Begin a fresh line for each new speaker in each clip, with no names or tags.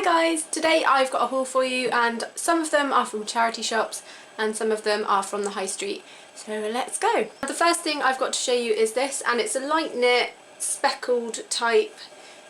guys! Today I've got a haul for you and some of them are from charity shops and some of them are from the high street. So let's go! The first thing I've got to show you is this, and it's a light knit speckled type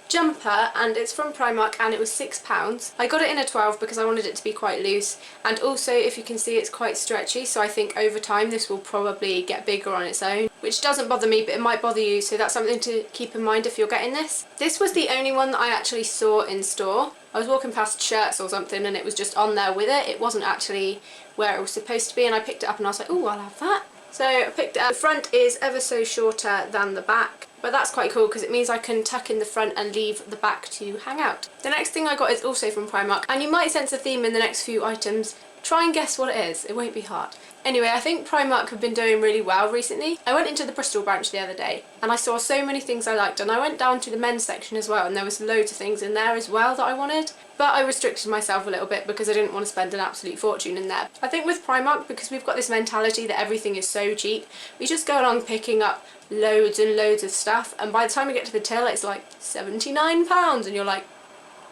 jumper and it's from Primark and it was £6. I got it in a 12 because I wanted it to be quite loose, and also if you can see it's quite stretchy, so I think over time this will probably get bigger on its own, which doesn't bother me but it might bother you, so that's something to keep in mind if you're getting this. This was the only one that I actually saw in store. I was walking past shirts or something and it was just on there with it. It wasn't actually where it was supposed to be, and I picked it up and I was like, oh, I'll have that. So I picked it up. The front is ever so shorter than the back, but that's quite cool because it means I can tuck in the front and leave the back to hang out. The next thing I got is also from Primark, and you might sense a theme in the next few items. Try and guess what it is, it won't be hard. Anyway, I think Primark have been doing really well recently. I went into the Bristol branch the other day and I saw so many things I liked, and I went down to the men's section as well and there was loads of things in there as well that I wanted. But I restricted myself a little bit because I didn't want to spend an absolute fortune in there. I think with Primark, because we've got this mentality that everything is so cheap, we just go along picking up loads and loads of stuff, and by the time we get to the till it's like £79 and you're like,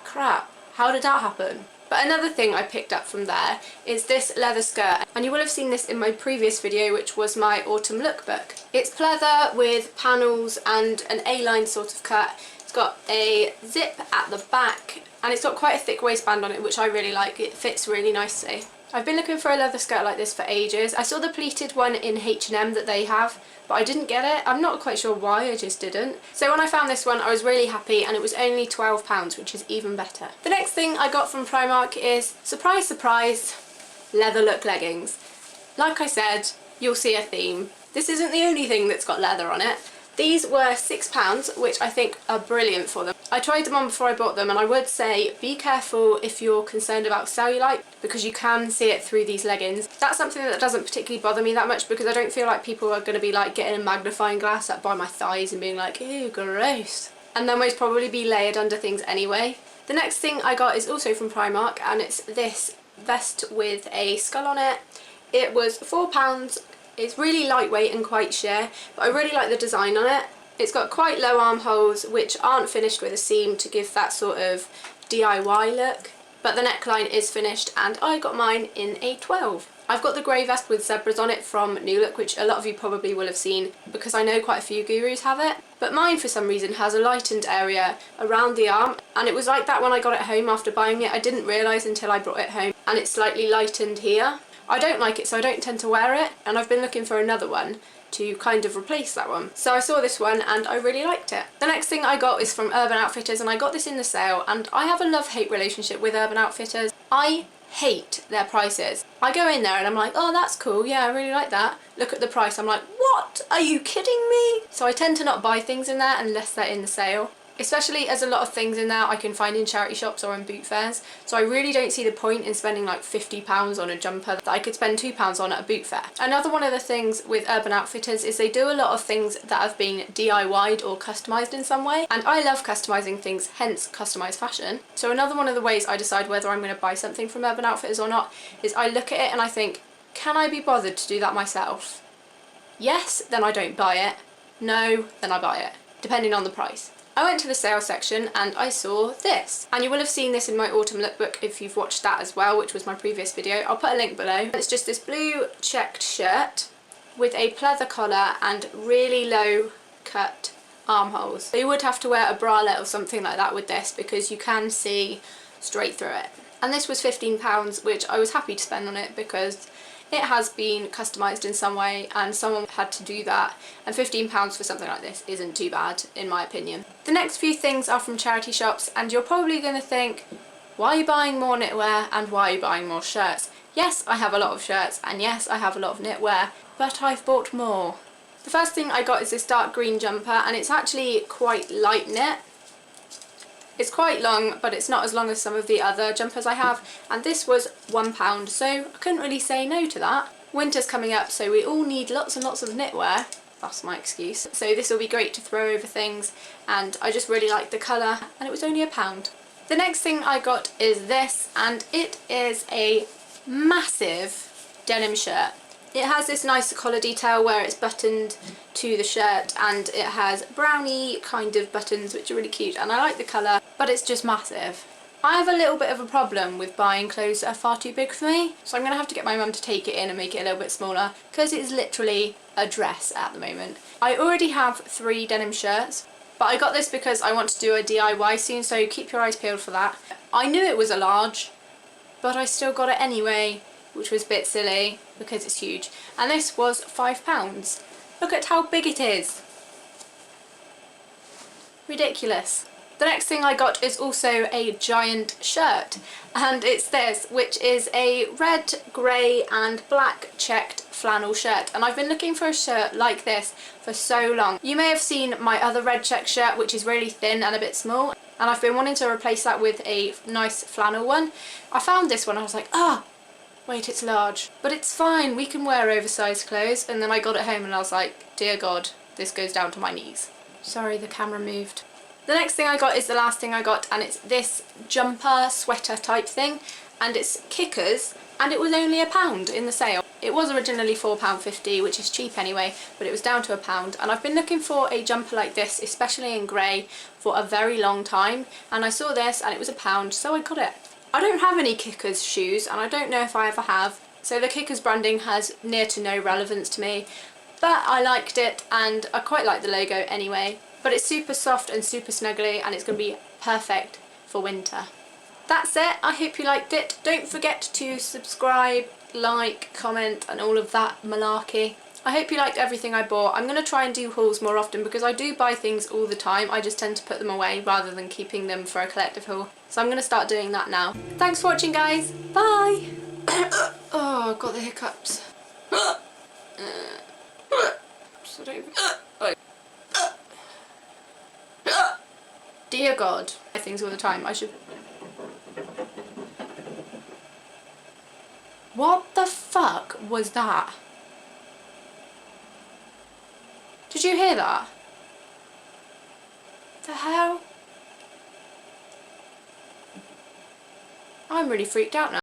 crap, how did that happen? But another thing I picked up from there is this leather skirt, and you will have seen this in my previous video, which was my autumn lookbook. It's pleather with panels and an A-line sort of cut. It's got a zip at the back and it's got quite a thick waistband on it, which I really like. It fits really nicely. I've been looking for a leather skirt like this for ages. I saw the pleated one in H&M that they have, but I didn't get it. I'm not quite sure why, I just didn't. So when I found this one I was really happy, and it was only £12, which is even better. The next thing I got from Primark is, surprise surprise, leather look leggings. Like I said, you'll see a theme. This isn't the only thing that's got leather on it. These were £6, which I think are brilliant for them. I tried them on before I bought them, and I would say be careful if you're concerned about cellulite, because you can see it through these leggings. That's something that doesn't particularly bother me that much because I don't feel like people are going to be like getting a magnifying glass up by my thighs and being like, ew, gross. And they'll most probably be layered under things anyway. The next thing I got is also from Primark, and it's this vest with a skull on it. It was £4. It's really lightweight and quite sheer, but I really like the design on it. It's got quite low armholes which aren't finished with a seam to give that sort of DIY look, but the neckline is finished and I got mine in a 12. I've got the grey vest with zebras on it from New Look, which a lot of you probably will have seen because I know quite a few gurus have it, but mine for some reason has a lightened area around the arm, and it was like that when I got it home after buying it. I didn't realise until I brought it home, and it's slightly lightened here. I don't like it, so I don't tend to wear it, and I've been looking for another one to kind of replace that one. So I saw this one and I really liked it. The next thing I got is from Urban Outfitters, and I got this in the sale, and I have a love-hate relationship with Urban Outfitters. I hate their prices. I go in there and I'm like, oh, that's cool, yeah, I really like that. Look at the price, I'm like, what? Are you kidding me? So I tend to not buy things in there unless they're in the sale, especially as a lot of things in there I can find in charity shops or in boot fairs. So I really don't see the point in spending like £50 on a jumper that I could spend £2 on at a boot fair. Another one of the things with Urban Outfitters is they do a lot of things that have been DIY'd or customised in some way, and I love customising things, hence customised fashion. So another one of the ways I decide whether I'm going to buy something from Urban Outfitters or not is I look at it and I think, can I be bothered to do that myself? Yes, then I don't buy it. No, then I buy it, depending on the price. I went to the sale section and I saw this, and you will have seen this in my autumn lookbook if you've watched that as well, which was my previous video. I'll put a link below. It's just this blue checked shirt with a pleather collar and really low cut armholes. So you would have to wear a bralette or something like that with this because you can see straight through it. And this was £15, which I was happy to spend on it because it has been customised in some way and someone had to do that, and £15 for something like this isn't too bad in my opinion. The next few things are from charity shops, and you're probably going to think, why are you buying more knitwear and why are you buying more shirts? Yes, I have a lot of shirts, and yes, I have a lot of knitwear, but I've bought more. The first thing I got is this dark green jumper, and it's actually quite light knit. It's quite long, but it's not as long as some of the other jumpers I have, and this was £1, so I couldn't really say no to that. Winter's coming up, so we all need lots and lots of knitwear. That's my excuse. So this will be great to throw over things, and I just really like the colour, and it was only £1. The next thing I got is this, and it is a massive denim shirt. It has this nice collar detail where it's buttoned to the shirt, and it has brownie kind of buttons which are really cute, and I like the colour, but it's just massive. I have a little bit of a problem with buying clothes that are far too big for me, so I'm going to have to get my mum to take it in and make it a little bit smaller because it is literally a dress at the moment. I already have 3 denim shirts, but I got this because I want to do a DIY soon, so keep your eyes peeled for that. I knew it was a large, but I still got it anyway, which was a bit silly because it's huge. And this was £5. Look at how big it is. Ridiculous. The next thing I got is also a giant shirt, and it's this, which is a red, grey and black checked flannel shirt, and I've been looking for a shirt like this for so long. You may have seen my other red check shirt, which is really thin and a bit small, and I've been wanting to replace that with a nice flannel one. I found this one, I was like, wait, it's large. But it's fine, we can wear oversized clothes. And then I got it home and I was like, dear God, this goes down to my knees. Sorry, the camera moved. The next thing I got is the last thing I got, and it's this jumper sweater type thing, and it's Kickers, and it was only £1 in the sale. It was originally £4.50, which is cheap anyway, but it was down to £1, and I've been looking for a jumper like this, especially in grey, for a very long time, and I saw this and it was £1, so I got it. I don't have any Kickers shoes, and I don't know if I ever have, so the Kickers branding has near to no relevance to me, but I liked it and I quite like the logo anyway. But it's super soft and super snuggly, and it's going to be perfect for winter. That's it. I hope you liked it. Don't forget to subscribe, like, comment and all of that malarkey. I hope you liked everything I bought. I'm going to try and do hauls more often because I do buy things all the time. I just tend to put them away rather than keeping them for a collective haul. So I'm going to start doing that now. Thanks for watching, guys. Bye! Oh, I've got the hiccups. So don't even... Dear God, I buy things all the time. I should... What the fuck was that? Did you hear that? The hell? I'm really freaked out now.